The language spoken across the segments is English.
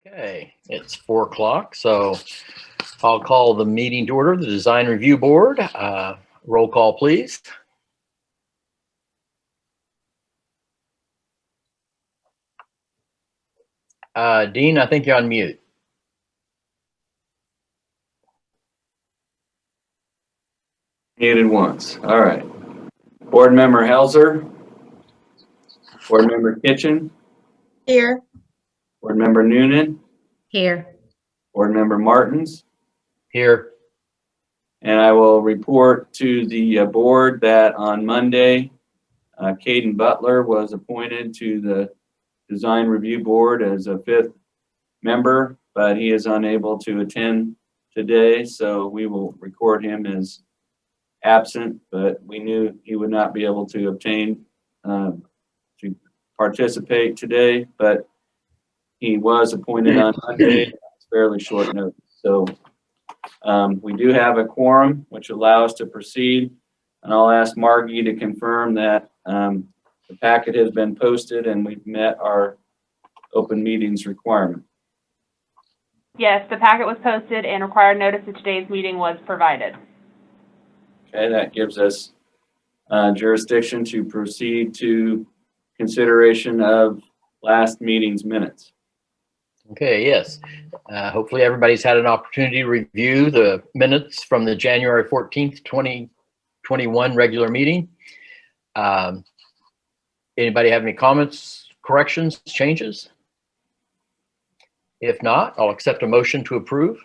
Okay, it's 4 o'clock, so I'll call the meeting to order, the Design Review Board. Roll call, please. Dean, I think you're on mute. Muted once. All right. Board Member Helzer. Board Member Kitchen. Here. Board Member Noonan. Here. Board Member Martins. Here. And I will report to the board that on Monday, Caden Butler was appointed to the Design Review Board as a 5th member, but he is unable to attend today, so we will record him as absent, but we knew he would not be able to obtain to participate today, but he was appointed on Monday. It's fairly short notice. So we do have a quorum, which allows us to proceed, and I'll ask Margie to confirm that the packet has been posted and we've met our open meetings requirement. Yes, the packet was posted and required notice of today's meeting was provided. Okay, that gives us jurisdiction to proceed to consideration of last meeting's minutes. Okay, yes. Hopefully everybody's had an opportunity to review the minutes from the January 14th, 2021 regular meeting. Anybody have any comments, corrections, changes? If not, I'll accept a motion to approve.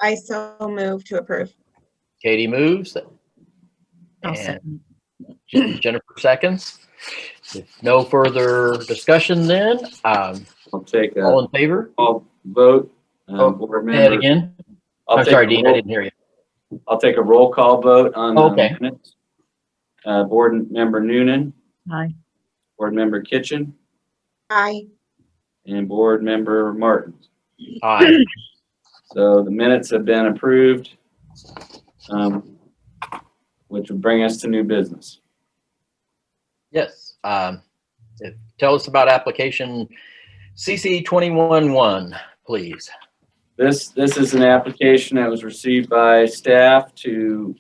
I so move to approve. Katie moves. I'll And second. Jennifer seconds. If no further discussion, then I'll take all a in favor? vote. Go Board ahead member. again. I'll I'm take sorry, a Dean, roll- I didn't hear you. I'll take a roll call vote on Okay. the minutes. Board Member Noonan, Aye. Board Member Kitchen, Aye. and Board Member Martins. Aye. So the minutes have been approved, which would bring us to new business. Yes. Tell us about application CC 21-1, please. This is an application that was received by staff to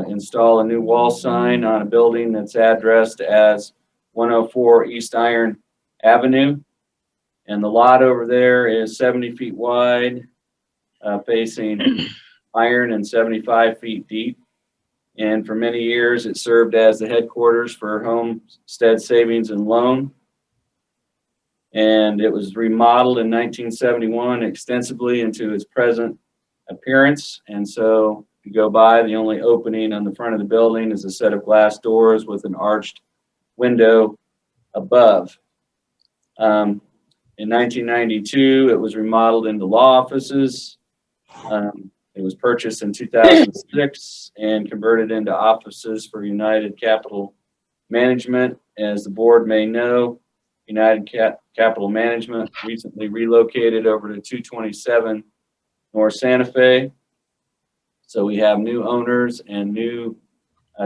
install a new wall sign on a building that's addressed as 104 East Iron Avenue. And the lot over there is 70 feet wide, facing iron, and 75 feet deep. And for many years, it served as the headquarters for Homestead Savings and Loan. And it was remodeled in 1971 extensively into its present appearance. And so if you go by, the only opening on the front of the building is a set of glass doors with an arched window above. In 1992, it was remodeled into law offices. It was purchased in 2006 and converted into offices for United Capital Management. As the board may know, United Capital Management recently relocated over to 227 North Santa Fe. So we have new owners and new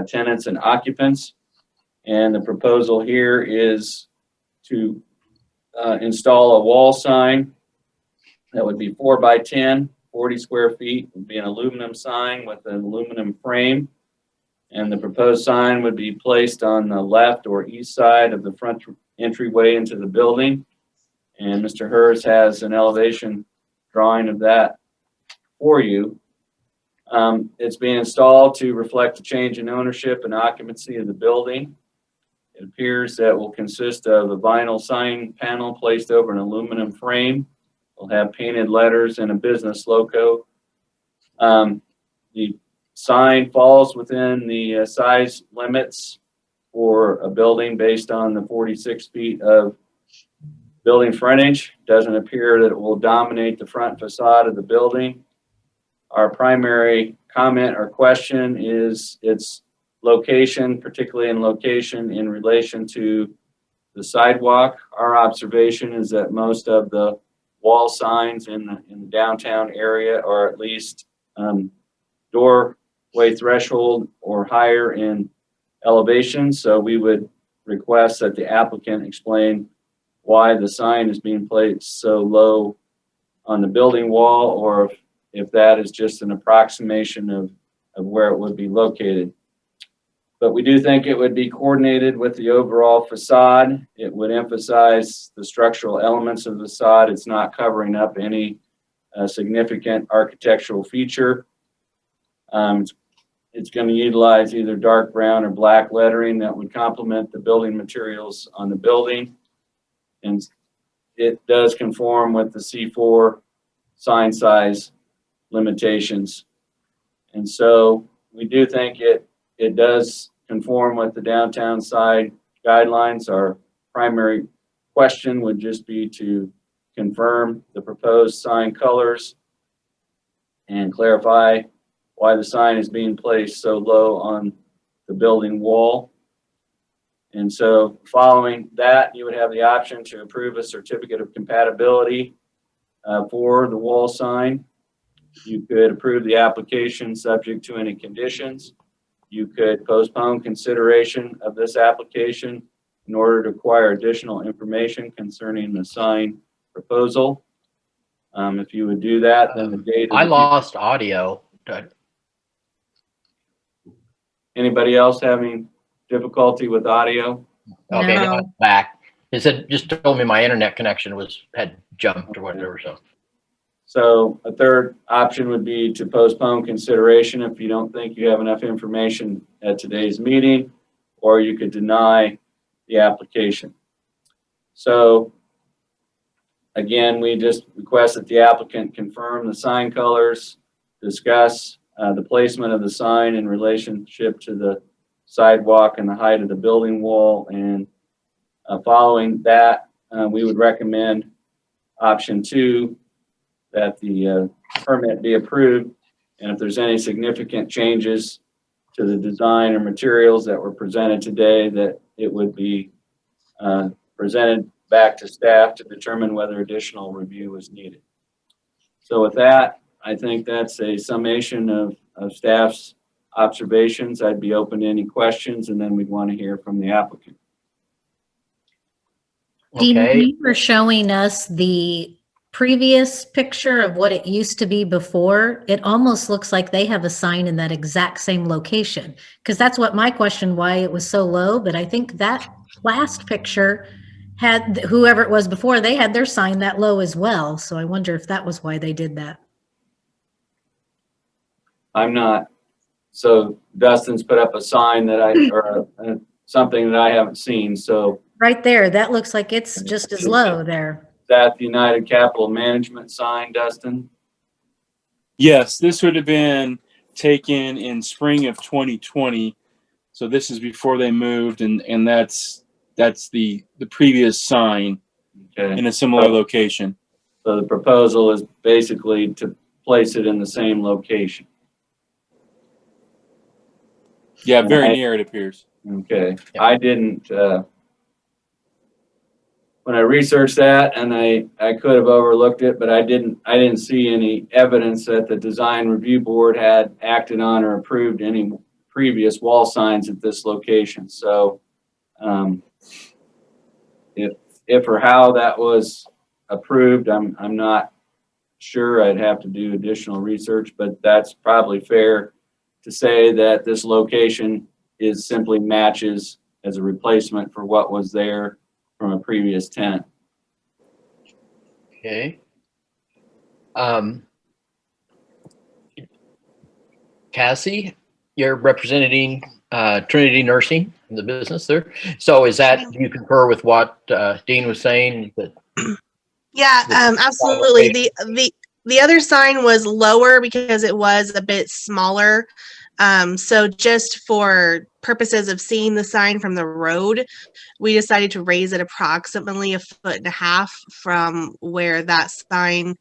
tenants and occupants. And the proposal here is to install a wall sign that would be 4 by 10, 40 square feet. It would be an aluminum sign with an aluminum frame. And the proposed sign would be placed on the left or east side of the front entryway into the building. And Mr. Hers has an elevation drawing of that for you. It's being installed to reflect the change in ownership and occupancy of the building. It appears that will consist of a vinyl sign panel placed over an aluminum frame. We'll have painted letters and a business logo. The sign falls within the size limits for a building based on the 46 feet of building frontage. Doesn't appear that it will dominate the front facade of the building. Our primary comment or question is its location, particularly in location in relation to the sidewalk. Our observation is that most of the wall signs in the downtown area are at least doorway threshold or higher in elevation. So we would request that the applicant explain why the sign is being placed so low on the building wall, or if that is just an approximation of where it would be located. But we do think it would be coordinated with the overall facade. It would emphasize the structural elements of the facade. It's not covering up any significant architectural feature. It's going to utilize either dark brown or black lettering that would complement the building materials on the building. And it does conform with the C4 sign size limitations. And so we do think it does conform with the downtown side guidelines. Our primary question would just be to confirm the proposed sign colors and clarify why the sign is being placed so low on the building wall. And so following that, you would have the option to approve a certificate of compatibility for the wall sign. You could approve the application subject to any conditions. You could postpone consideration of this application in order to acquire additional information concerning the sign proposal. If you would do that, then the date of I lost audio. Anybody else having difficulty with audio? Okay, No. now it's back. It said, just told me my internet connection had jumped or whatever, so. So a third option would be to postpone consideration if you don't think you have enough information at today's meeting, or you could deny the application. So again, we just request that the applicant confirm the sign colors, discuss the placement of the sign in relationship to the sidewalk and the height of the building wall. And following that, we would recommend option 2, that the permit be approved. And if there's any significant changes to the design or materials that were presented today, that it would be presented back to staff to determine whether additional review is needed. So with that, I think that's a summation of staff's observations. I'd be open to any questions, and then we'd want to hear from the applicant. Dean, when Okay, you were showing us the previous picture of what it used to be before, it almost looks like they have a sign in that exact same location. Because that's what my question, why it was so low. But I think that last picture had, whoever it was before, they had their sign that low as well. So I wonder if that was why they did that. I'm not. So Dustin's put up a sign that or something that I haven't seen. So Right there, that looks like it's just as low there. is that the United Capital Management sign, Dustin? Yes, this would have been taken in spring of 2020. So this is before they moved, and that's the previous sign Okay. in a similar location. So the proposal is basically to place it in the same location. Yeah, And very near, it appears. Okay. Yeah. I didn't, when I researched that, and I could have overlooked it, but I didn't see any evidence that the design review board had acted on or approved any previous wall signs at this location. So if or how that was approved, I'm not sure. I'd have to do additional research, but that's probably fair to say that this location is simply matches as a replacement for what was there from a previous tenant. okay. Cassie, you're representing Trinity Nursing, the business there. So is that, do you concur with what Dean was saying? That Yeah, absolutely. The other sign was lower because it was a bit smaller. So just for purposes of seeing the sign from the road, we decided to raise it approximately 1.5 feet from where that sign,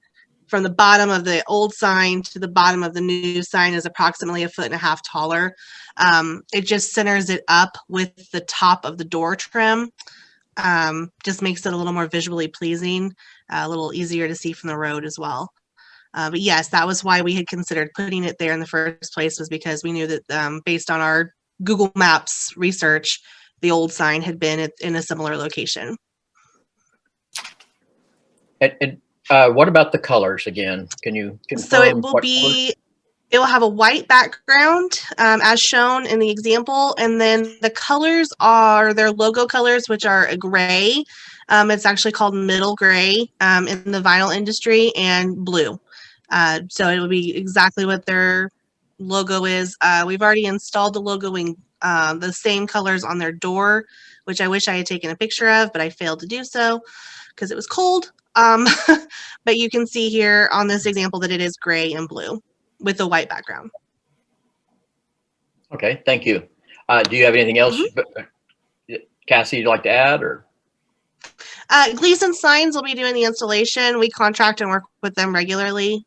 from the bottom of the old sign to the bottom of the new sign, is approximately 1.5 feet taller. It just centers it up with the top of the door trim. Just makes it a little more visually pleasing, a little easier to see from the road as well. But yes, that was why we had considered putting it there in the first place, was because we knew that based on our Google Maps research, the old sign had been in a similar location. And what about the colors again? Can you confirm? So it will what be, it will have a white background, as shown in the example, and then the colors are their logo colors, which are a gray. It's actually called middle gray in the vinyl industry, and blue. So it will be exactly what their logo is. We've already installed the logoing, the same colors on their door, which I wish I had taken a picture of, but I failed to do so because it was cold. But you can see here on this example that it is gray and blue with a white background. Okay, thank you. Do you have anything else, Cassie, you'd like to add, or? Gleason Signs will be doing the installation. We contract and work with them regularly.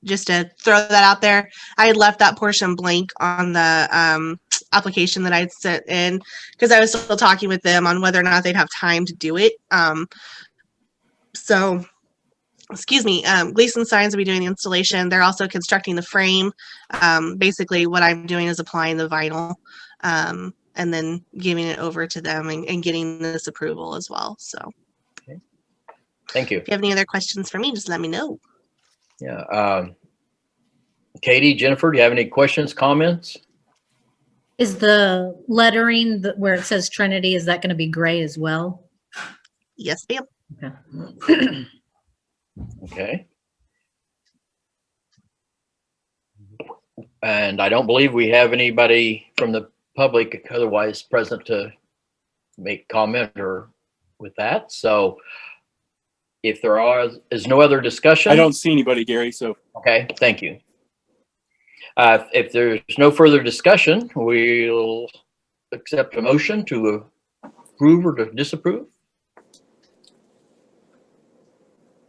Just to throw that out there, I had left that portion blank on the application that I'd sent in because I was still talking with them on whether or not they'd have time to do it. So, excuse me, Gleason Signs will be doing the installation. They're also constructing the frame. Basically, what I'm doing is applying the vinyl and then giving it over to them and getting this approval as well. So, okay. Thank you. If you have any other questions for me, just let me know. Yeah. Katie, Jennifer, do you have any questions, comments? Is the lettering where it says Trinity, is that going to be gray as well? Yes, ma'am. Okay. Okay. And I don't believe we have anybody from the public otherwise present to make comment or with that. So if there is no other discussion. I don't see anybody, Gary, so. Okay, thank you. If there's no further discussion, we'll accept a motion to approve or to disapprove.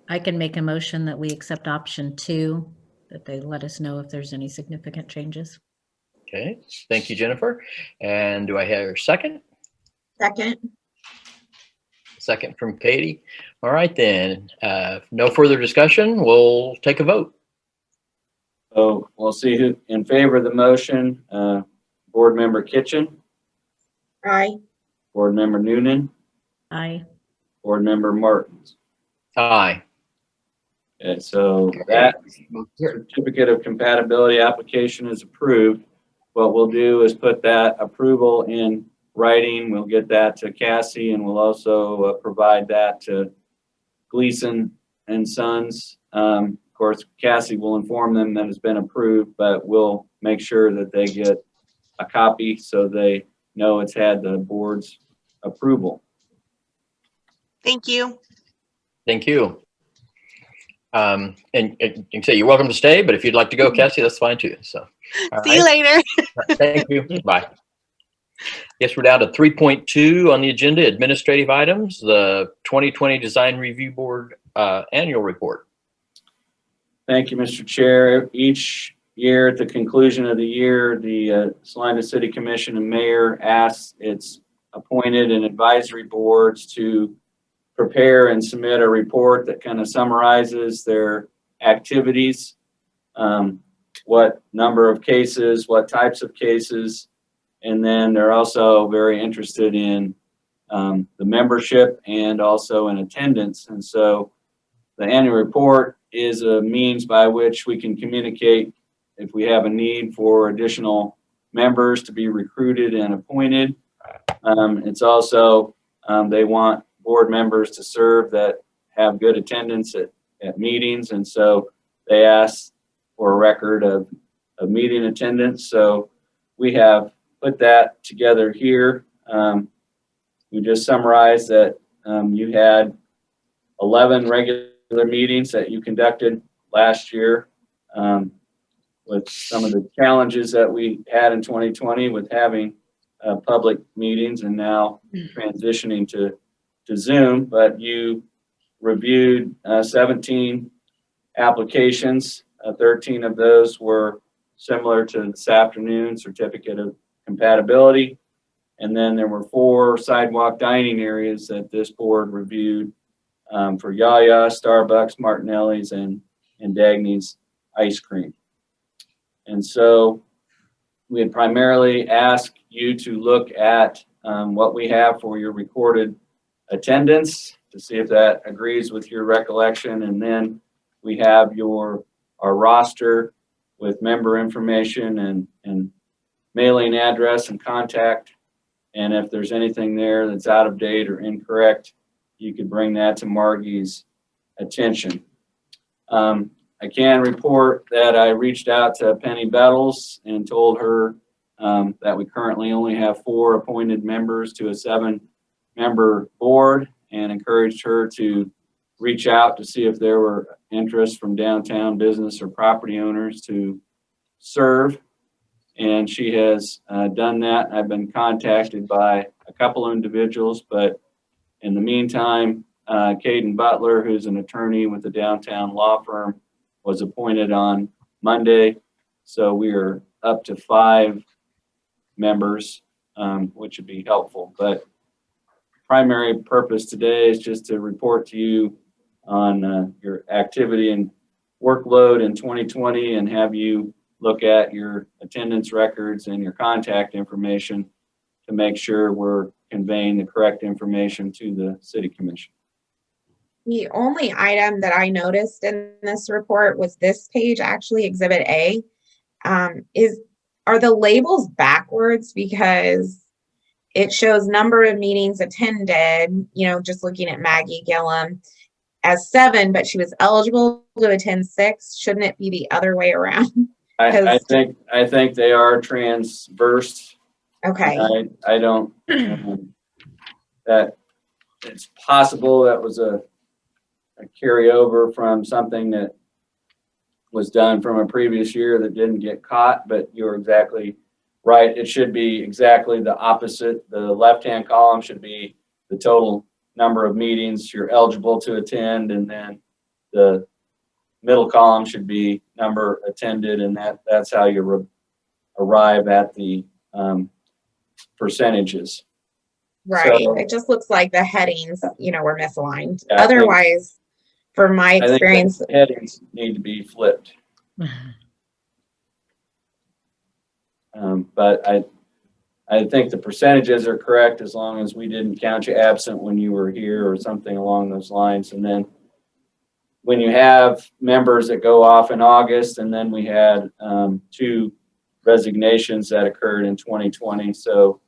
I can make a motion that we accept option 2, that they let us know if there's any significant changes. Okay, thank you, Jennifer. And do I hear a second? Second. Second from Katie. All right, then. No further discussion. We'll take a vote. So we'll see who in favor of the motion. Board Member Kitchen, Aye. Board Member Noonan, Aye. Board Member Martins. Aye. Okay, so that certificate of compatibility application is approved. What we'll do is put that approval in writing. We'll get that to Cassie, and we'll also provide that to Gleason and Sons. Of course, Cassie will inform them that it's been approved, but we'll make sure that they get a copy so they know it's had the board's approval. Thank you. Thank you. And you can say you're welcome to stay, but if you'd like to go, Cassie, that's fine too. So, See you later. Thank you. Bye. Yes, we're down to 3.2 on the agenda, administrative items, the 2020 Design Review Board annual report. Thank you, Mr. Chair. Each year at the conclusion of the year, the Salina City Commission and Mayor asks its appointed and advisory boards to prepare and submit a report that kind of summarizes their activities, what number of cases, what types of cases, and then they're also very interested in the membership and also in attendance. And so the annual report is a means by which we can communicate if we have a need for additional members to be recruited and appointed. It's also, they want board members to serve that have good attendance at meetings. And so they ask for a record of meeting attendance. So we have put that together here. We just summarized that you had 11 regular meetings that you conducted last year, with some of the challenges that we had in 2020 with having public meetings and now transitioning to Zoom. But you reviewed 17 applications. 13 of those were similar to this afternoon's certificate of compatibility. And then there were 4 sidewalk dining areas that this board reviewed for Yaya, Starbucks, Martinelli's, and Dagny's Ice Cream. And so we had primarily asked you to look at what we have for your recorded attendance to see if that agrees with your recollection. And then we have our roster with member information and mailing address and contact. And if there's anything there that's out of date or incorrect, you could bring that to Margie's attention. I can report that I reached out to Penny Bettles and told her that we currently only have 4 appointed members to a 7-member board, and encouraged her to reach out to see if there were interest from downtown business or property owners to serve. And she has done that. I've been contacted by a couple of individuals, but in the meantime, Caden Butler, who's an attorney with the downtown law firm, was appointed on Monday. So we are up to 5 members, which would be helpful. But primary purpose today is just to report to you on your activity and workload in 2020 and have you look at your attendance records and your contact information to make sure we're conveying the correct information to the city commission. The only item that I noticed in this report was this page, actually Exhibit A. Are the labels backwards? Because it shows number of meetings attended, just looking at Maggie Gillum, as 7, but she was eligible to attend 6. Shouldn't it be the other way around? I think they are transversed. Okay. I don't, that it's possible that was a carryover from something that was done from a previous year that didn't get caught, but you're exactly right. It should be exactly the opposite. The left-hand column should be the total number of meetings you're eligible to attend, and then the middle column should be number attended, and that's how you arrive at the percentages. Right. So, it just looks like the headings, were misaligned. Yeah, Otherwise, from my experience, I think the headings need to be flipped. But I think the percentages are correct as long as we didn't count you absent when you were here or something along those lines. And then when you have members that go off in August, and then we had 2 resignations that occurred in 2020. So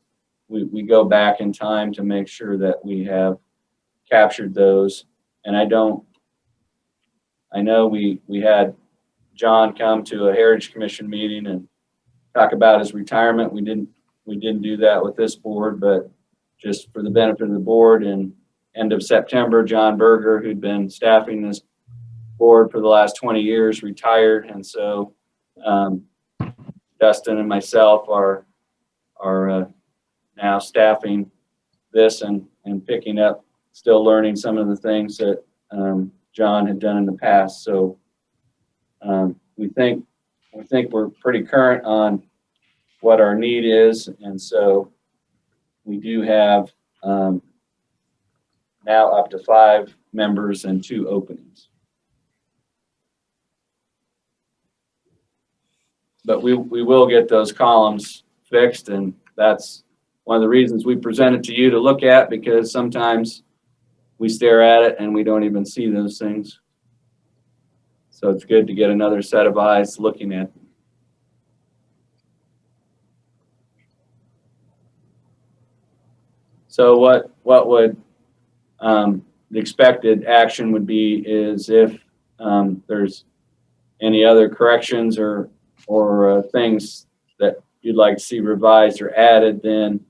we go back in time to make sure that we have captured those. And I know we had John come to a Heritage Commission meeting and talk about his retirement. We didn't do that with this board, but just for the benefit of the board, in end of September, John Berger, who'd been staffing this board for the last 20 years, retired. And so Dustin and myself are now staffing this and picking up, still learning some of the things that John had done in the past. So we think we're pretty current on what our need is, and so we do have now up to 5 members and 2 openings. But we will get those columns fixed, and that's one of the reasons we present it to you to look at, because sometimes we stare at it and we don't even see those things. So it's good to get another set of eyes looking at them. So what would the expected action would be is if there's any other corrections or things that you'd like to see revised or added, then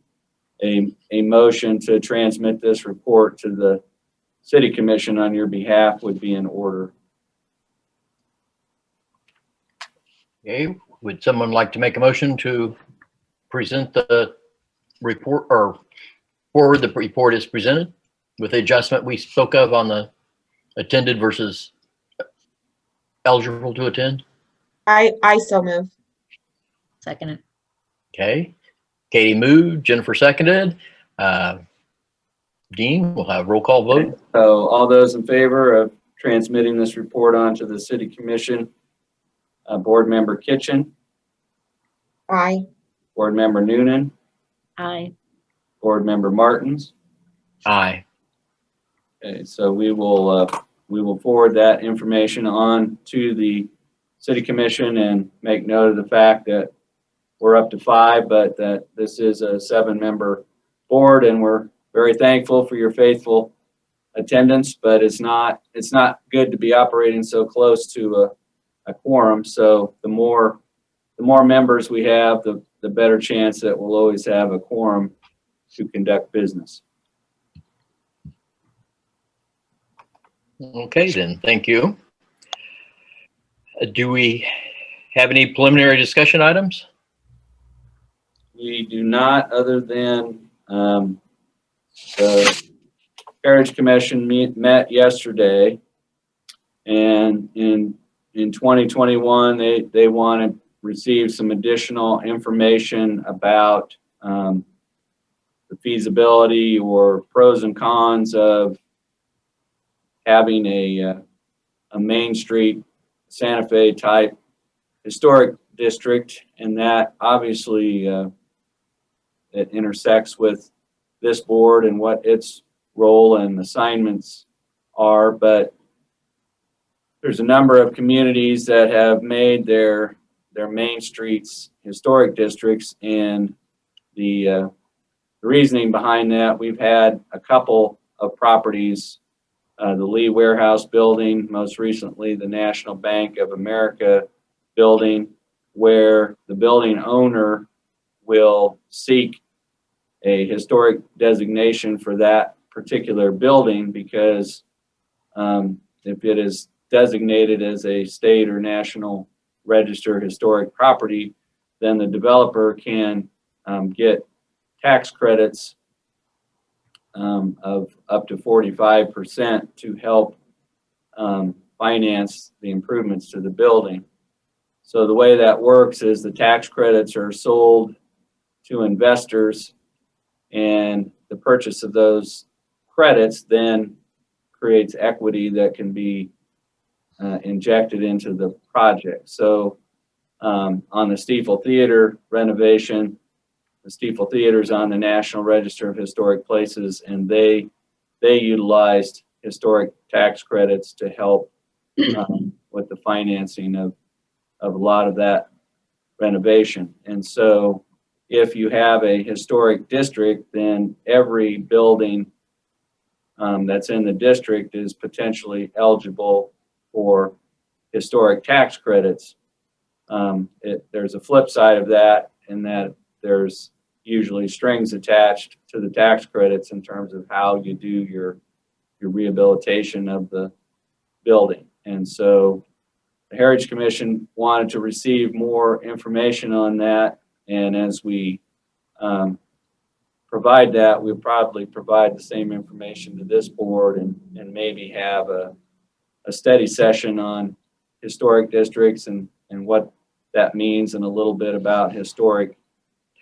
a motion to transmit this report to the City Commission on your behalf would be in order. Okay, would someone like to make a motion to present the report or forward the report as presented with the adjustment we spoke of on the attended versus eligible to attend? I so move. Second it. Okay, Katie moved, Jennifer seconded. Dean, we'll have roll call vote. So all those in favor of transmitting this report on to the City Commission, Board Member Kitchen, Aye. Board Member Noonan, Aye. Board Member Martins, Aye. Okay, so we will forward that information on to the city commission and make note of the fact that we're up to 5, but that this is a 7-member board, and we're very thankful for your faithful attendance, but it's not good to be operating so close to a quorum. So the more members we have, the better chance that we'll always have a quorum to conduct business. Okay, then, thank you. Do we have any preliminary discussion items? We do not, other than the Heritage Commission met yesterday, and in 2021 they want to receive some additional information about the feasibility or pros and cons of having a Main Street Santa Fe type historic district, and that obviously it intersects with this board and what its role and assignments are. But there's a number of communities that have made their main streets historic districts, and the reasoning behind that, we've had a couple of properties, the Lee Warehouse building, most recently the National Bank of America building, where the building owner will seek a historic designation for that particular building, because if it is designated as a state or national register historic property, then the developer can get tax credits of up to 45% to help finance the improvements to the building. So the way that works is the tax credits are sold to investors, and the purchase of those credits then creates equity that can be injected into the project. So on the Stiefel Theater renovation, the Stiefel Theater is on the National Register of Historic Places, and they utilized historic tax credits to help with the financing of a lot of that renovation. And so if you have a historic district, then every building that's in the district is potentially eligible for historic tax credits. There's a flip side of that, in that there's usually strings attached to the tax credits in terms of how you do your rehabilitation of the building. And so the Heritage Commission wanted to receive more information on that, and as we provide that, we'll probably provide the same information to this board, and maybe have a study session on historic districts and what that means, and a little bit about historic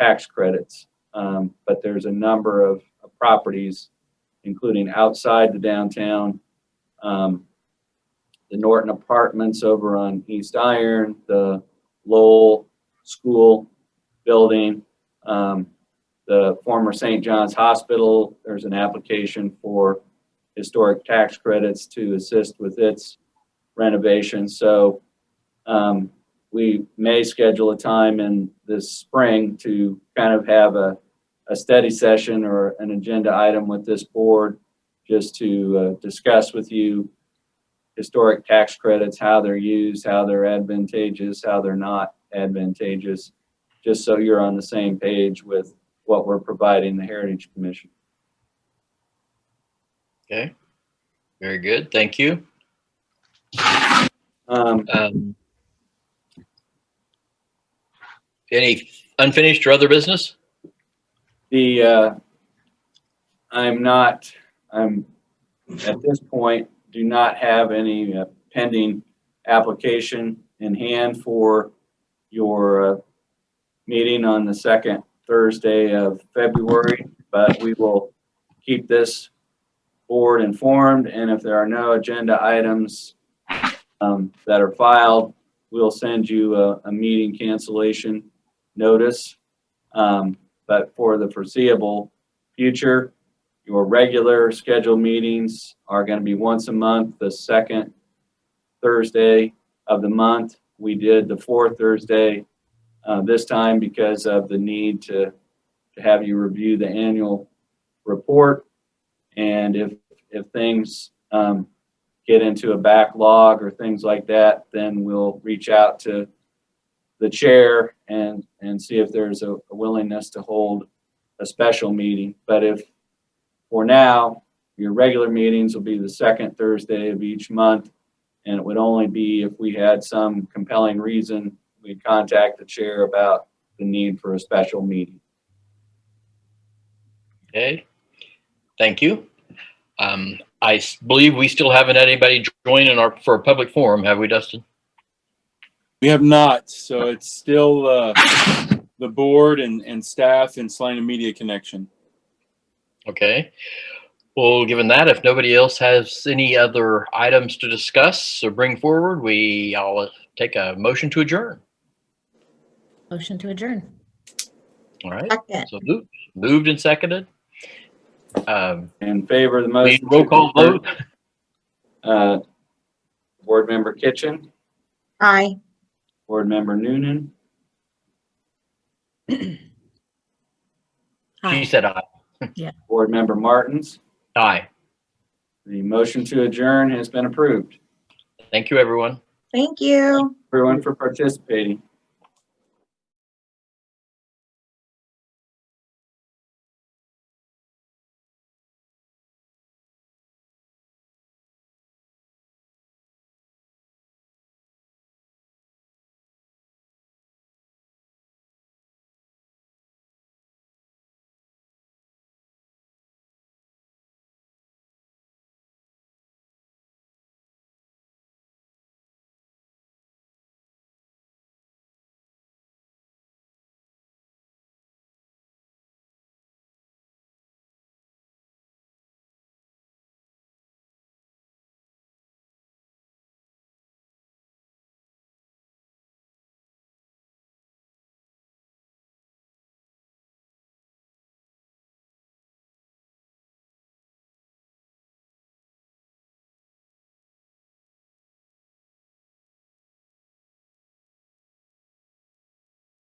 tax credits. But there's a number of properties, including outside the downtown, the Norton Apartments over on East Iron, the Lowell School building, the former St. John's Hospital. There's an application for historic tax credits to assist with its renovation. So we may schedule a time in this spring to kind of have a study session or an agenda item with this board, just to discuss with you historic tax credits, how they're used, how they're advantageous, how they're not advantageous, just so you're on the same page with what we're providing the Heritage Commission. Okay, very good, thank you. Any unfinished or other business? I'm at this point do not have any pending application in hand for your meeting on the second Thursday of February, but we will keep this board informed, and if there are no agenda items that are filed, we'll send you a meeting cancellation notice. But for the foreseeable future, Your regular scheduled meetings are going to be once a month, the second Thursday of the month. We did the fourth Thursday this time because of the need to have you review the annual report. And if things get into a backlog or things like that, then we'll reach out to the chair and see if there's a willingness to hold a special meeting. But if for now, your regular meetings will be the second Thursday of each month, and it would only be if we had some compelling reason, we'd contact the chair about the need for a special meeting. Okay, thank you. Believe we still haven't had anybody join for a public forum, have we, Dustin? We have not, so it's still the board and staff and Salina Media Connection. Okay. Well, given that, if nobody else has any other items to discuss or bring forward, I'll take a motion to adjourn. Motion to adjourn. All right. Second. So moved and seconded. In favor of the Please motion. roll call vote. Board Member Kitchen, Aye. Board Member Noonan, She Aye. said aye. Board Member Martins. Aye. The motion to adjourn has been approved. Thank you, everyone. Thank you. Everyone for participating.